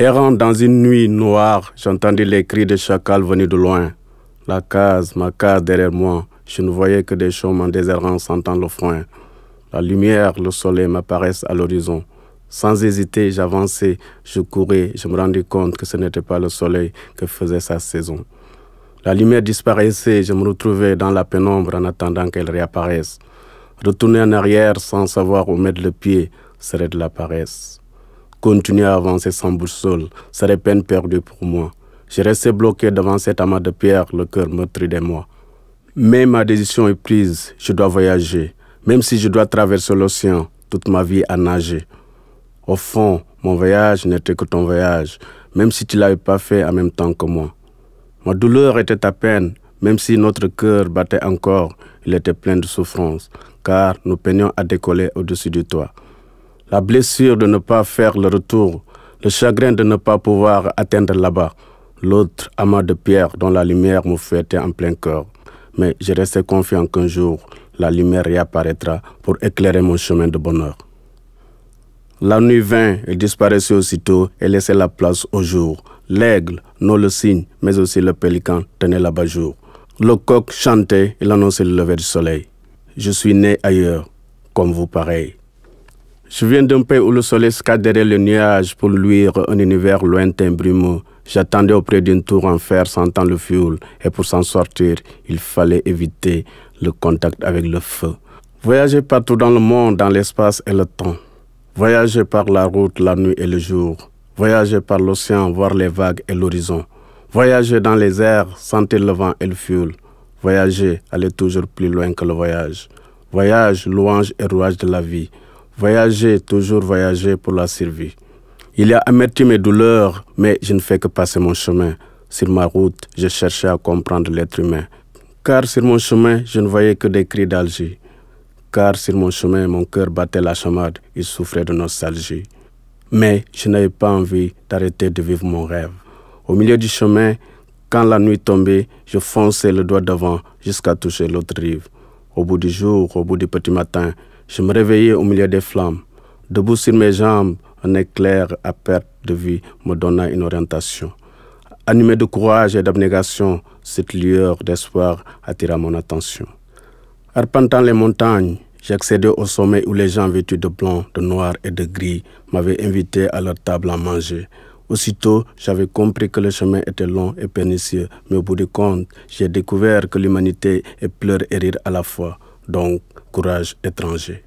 Errant dans une nuit noire, j'entendis les cris de chacal venus de loin. Ma case derrière moi, je ne voyais que des chaumes en déserrant sentant le foin. La lumière, le soleil m'apparaissent à l'horizon. Sans hésiter, j'avançais, je courais, je me rendis compte que ce n'était pas le soleil que faisait sa saison. La lumière disparaissait, je me retrouvais dans la pénombre en attendant qu'elle réapparaisse. Retourner en arrière sans savoir où mettre le pied serait de la paresse. Continuer à avancer sans boussole serait peine perdue pour moi. Je restais bloqué devant cet amas de pierres, le cœur meurtri de moi. Mais ma décision est prise, je dois voyager. Même si je dois traverser l'océan, toute ma vie à nager. Au fond, mon voyage n'était que ton voyage, même si tu ne l'avais pas fait en même temps que moi. Ma douleur était ta peine, même si notre cœur battait encore, il était plein de souffrance, car nous peinions à décoller au-dessus du toit. La blessure de ne pas faire le retour, le chagrin de ne pas pouvoir atteindre là-bas, l'autre amas de pierre dont la lumière me fouettait en plein cœur. Mais je restais confiant qu'un jour, la lumière réapparaîtra pour éclairer mon chemin de bonheur. La nuit vint et disparaissait aussitôt et laissait la place au jour. L'aigle, non le cygne, mais aussi le pélican tenait l'abat-jour. Le coq chantait, il annonçait le lever du soleil. Je suis né ailleurs, comme vous pareil. Je viens d'un pays où le soleil se cache derrière les nuages pour luire un univers lointain brumeux. J'attendais auprès d'une tour en fer sentant le fioul et pour s'en sortir, il fallait éviter le contact avec le feu. Voyager partout dans le monde, dans l'espace et le temps. Voyager par la route, la nuit et le jour. Voyager par l'océan, voir les vagues et l'horizon. Voyager dans les airs, sentir le vent et le fioul. Voyager, aller toujours plus loin que le voyage. Voyage, louange et rouage de la vie. Voyager, toujours voyager pour la survie. Il y a amertume et douleur, mais je ne fais que passer mon chemin. Sur ma route, je cherchais à comprendre l'être humain. Car sur mon chemin, je ne voyais que des cris d'algie. Car sur mon chemin, mon cœur battait la chamade, il souffrait de nostalgie. Mais je n'avais pas envie d'arrêter de vivre mon rêve. Au milieu du chemin, quand la nuit tombait, je fonçais le doigt devant jusqu'à toucher l'autre rive. Au bout du jour, au bout du petit matin, je me réveillais au milieu des flammes. Debout sur mes jambes, un éclair à perte de vue me donna une orientation. Animé de courage et d'abnégation, cette lueur d'espoir attira mon attention. Arpentant les montagnes, j'accédais au sommet où les gens vêtus de blanc, de noir et de gris m'avaient invité à leur table à manger. Aussitôt, j'avais compris que le chemin était long et pernicieux, mais au bout du compte, j'ai découvert que l'humanité est pleurs et rire à la fois, donc courage étranger.